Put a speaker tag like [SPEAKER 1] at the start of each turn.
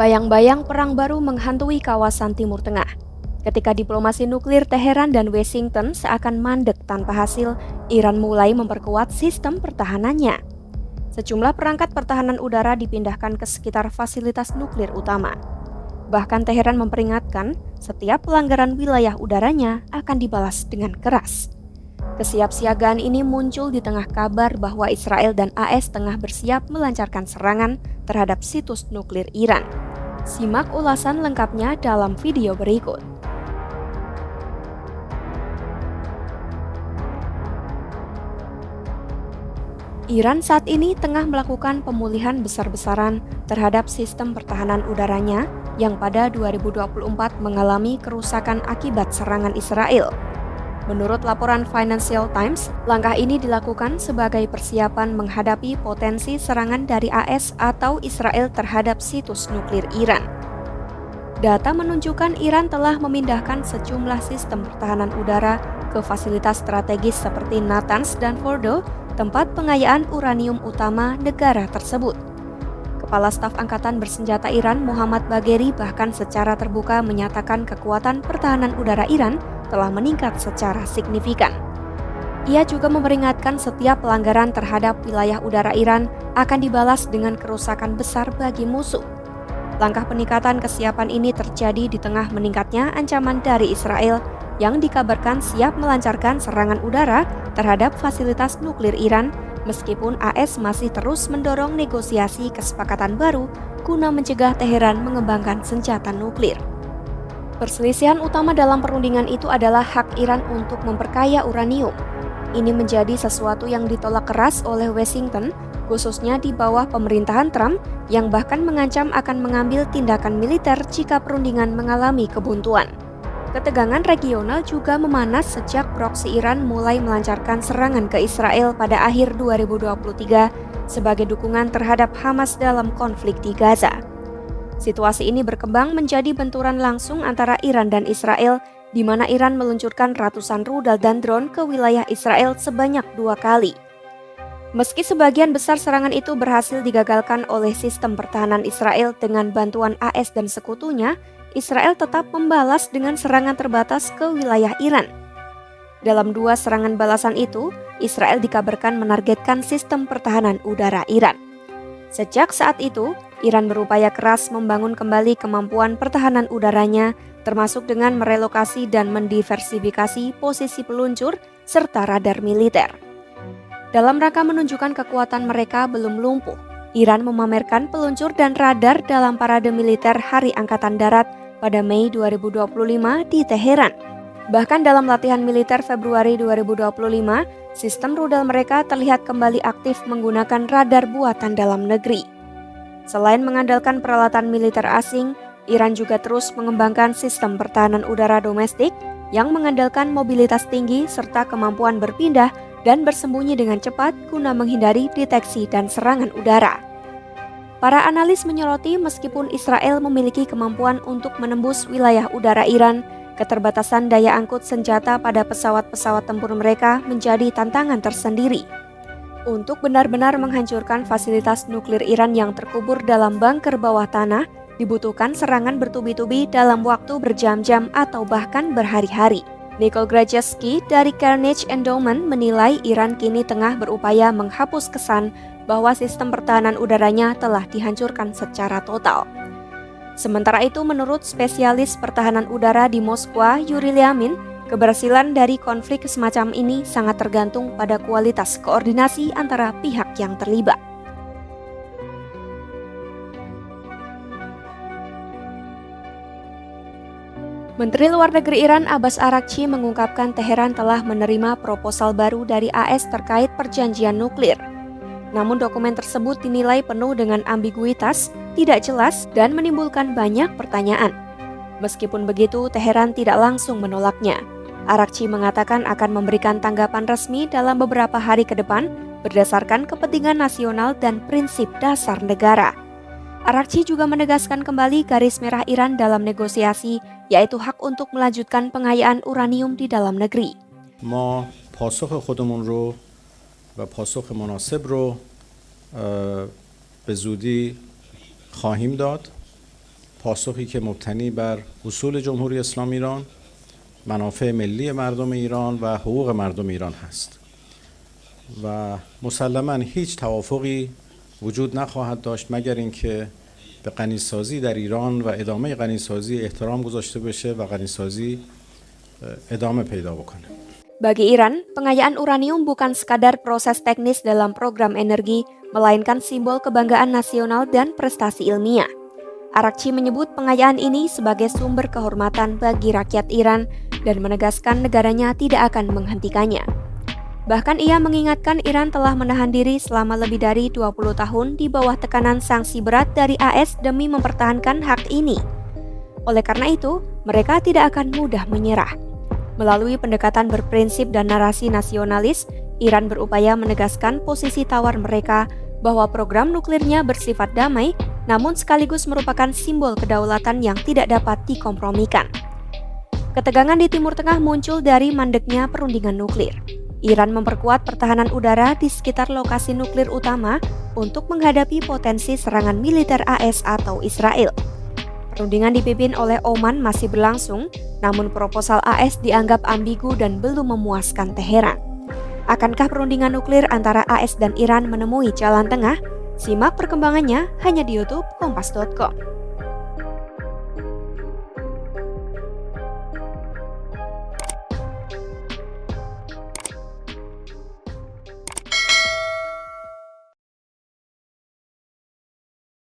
[SPEAKER 1] Bayang-bayang perang baru menghantui kawasan Timur Tengah. Ketika diplomasi nuklir Teheran dan Washington seakan mandek tanpa hasil, Iran mulai memperkuat sistem pertahanannya. Sejumlah perangkat pertahanan udara dipindahkan ke sekitar fasilitas nuklir utama. Bahkan Teheran memperingatkan setiap pelanggaran wilayah udaranya akan dibalas dengan keras. Kesiapsiagaan ini muncul di tengah kabar bahwa Israel dan AS tengah bersiap melancarkan serangan terhadap situs nuklir Iran. Simak ulasan lengkapnya dalam video berikut. Iran saat ini tengah melakukan pemulihan besar-besaran terhadap sistem pertahanan udaranya yang pada 2024 mengalami kerusakan akibat serangan Israel. Menurut laporan Financial Times, langkah ini dilakukan sebagai persiapan menghadapi potensi serangan dari AS atau Israel terhadap situs nuklir Iran. Data menunjukkan Iran telah memindahkan sejumlah sistem pertahanan udara ke fasilitas strategis seperti Natanz dan Fordo, tempat pengayaan uranium utama negara tersebut. Kepala Staf Angkatan Bersenjata Iran Muhammad Bagheri bahkan secara terbuka menyatakan kekuatan pertahanan udara Iran telah meningkat secara signifikan. Ia juga memperingatkan setiap pelanggaran terhadap wilayah udara Iran akan dibalas dengan kerusakan besar bagi musuh. Langkah peningkatan kesiapan ini terjadi di tengah meningkatnya ancaman dari Israel yang dikabarkan siap melancarkan serangan udara terhadap fasilitas nuklir Iran, meskipun AS masih terus mendorong negosiasi kesepakatan baru guna mencegah Teheran mengembangkan senjata nuklir. Perselisihan utama dalam perundingan itu adalah hak Iran untuk memperkaya uranium. Ini menjadi sesuatu yang ditolak keras oleh Washington, khususnya di bawah pemerintahan Trump yang bahkan mengancam akan mengambil tindakan militer jika perundingan mengalami kebuntuan. Ketegangan regional juga memanas sejak proksi Iran mulai melancarkan serangan ke Israel pada akhir 2023 sebagai dukungan terhadap Hamas dalam konflik di Gaza. Situasi ini berkembang menjadi benturan langsung antara Iran dan Israel, di mana Iran meluncurkan ratusan rudal dan drone ke wilayah Israel sebanyak 2 kali. Meski sebagian besar serangan itu berhasil digagalkan oleh sistem pertahanan Israel dengan bantuan AS dan sekutunya, Israel tetap membalas dengan serangan terbatas ke wilayah Iran. Dalam 2 serangan balasan itu, Israel dikabarkan menargetkan sistem pertahanan udara Iran. Sejak saat itu, Iran berupaya keras membangun kembali kemampuan pertahanan udaranya, termasuk dengan merelokasi dan mendiversifikasi posisi peluncur serta radar militer. Dalam rangka menunjukkan kekuatan mereka belum lumpuh, Iran memamerkan peluncur dan radar dalam parade militer Hari Angkatan Darat pada Mei 2025 di Teheran. Bahkan dalam latihan militer Februari 2025, sistem rudal mereka terlihat kembali aktif menggunakan radar buatan dalam negeri. Selain mengandalkan peralatan militer asing, Iran juga terus mengembangkan sistem pertahanan udara domestik yang mengandalkan mobilitas tinggi serta kemampuan berpindah dan bersembunyi dengan cepat guna menghindari deteksi dan serangan udara. Para analis menyoroti meskipun Israel memiliki kemampuan untuk menembus wilayah udara Iran, keterbatasan daya angkut senjata pada pesawat-pesawat tempur mereka menjadi tantangan tersendiri. Untuk benar-benar menghancurkan fasilitas nuklir Iran yang terkubur dalam bunker bawah tanah, dibutuhkan serangan bertubi-tubi dalam waktu berjam-jam atau bahkan berhari-hari. Nicole Grajewski dari Carnegie Endowment menilai Iran kini tengah berupaya menghapus kesan bahwa sistem pertahanan udaranya telah dihancurkan secara total. Sementara itu, menurut spesialis pertahanan udara di Moskwa, Yuri Lyamin, keberhasilan dari konflik semacam ini sangat tergantung pada kualitas koordinasi antara pihak yang terlibat. Menteri Luar Negeri Iran Abbas Araghchi mengungkapkan Teheran telah menerima proposal baru dari AS terkait perjanjian nuklir. Namun dokumen tersebut dinilai penuh dengan ambiguitas, tidak jelas, dan menimbulkan banyak pertanyaan. Meskipun begitu, Teheran tidak langsung menolaknya. Araghchi mengatakan akan memberikan tanggapan resmi dalam beberapa hari ke depan berdasarkan kepentingan nasional dan prinsip dasar negara. Araghchi juga menegaskan kembali garis merah Iran dalam negosiasi, yaitu hak untuk melanjutkan pengayaan uranium di dalam negeri.
[SPEAKER 2] ما پاسخ خودمون رو و پاسخ مناسب رو به زودی خواهیم داد پاسخی که مبتنی بر اصول جمهوری اسلامی ایران، منافع ملی مردم ایران و حقوق مردم ایران هست و مسلماً هیچ توافقی وجود نخواهد داشت مگر اینکه به غنیسازی در ایران و ادامه غنیسازی احترام گذاشته بشه و غنیسازی ادامه پیدا بکنه.
[SPEAKER 1] Bagi Iran, pengayaan uranium bukan sekadar proses teknis dalam program energi, melainkan simbol kebanggaan nasional dan prestasi ilmiah. Arakchi menyebut pengayaan ini sebagai sumber kehormatan bagi rakyat Iran dan menegaskan negaranya tidak akan menghentikannya. Bahkan ia mengingatkan Iran telah menahan diri selama lebih dari 20 tahun di bawah tekanan sanksi berat dari AS demi mempertahankan hak ini. Oleh karena itu, mereka tidak akan mudah menyerah. Melalui pendekatan berprinsip dan narasi nasionalis, Iran berupaya menegaskan posisi tawar mereka bahwa program nuklirnya bersifat damai, namun sekaligus merupakan simbol kedaulatan yang tidak dapat dikompromikan. Ketegangan di Timur Tengah muncul dari mandeknya perundingan nuklir. Iran memperkuat pertahanan udara di sekitar lokasi nuklir utama untuk menghadapi potensi serangan militer AS atau Israel. Perundingan dipimpin oleh Oman masih berlangsung, namun proposal AS dianggap ambigu dan belum memuaskan Teheran. Akankah perundingan nuklir antara AS dan Iran menemui jalan tengah? Simak perkembangannya hanya di YouTube Kompas.com.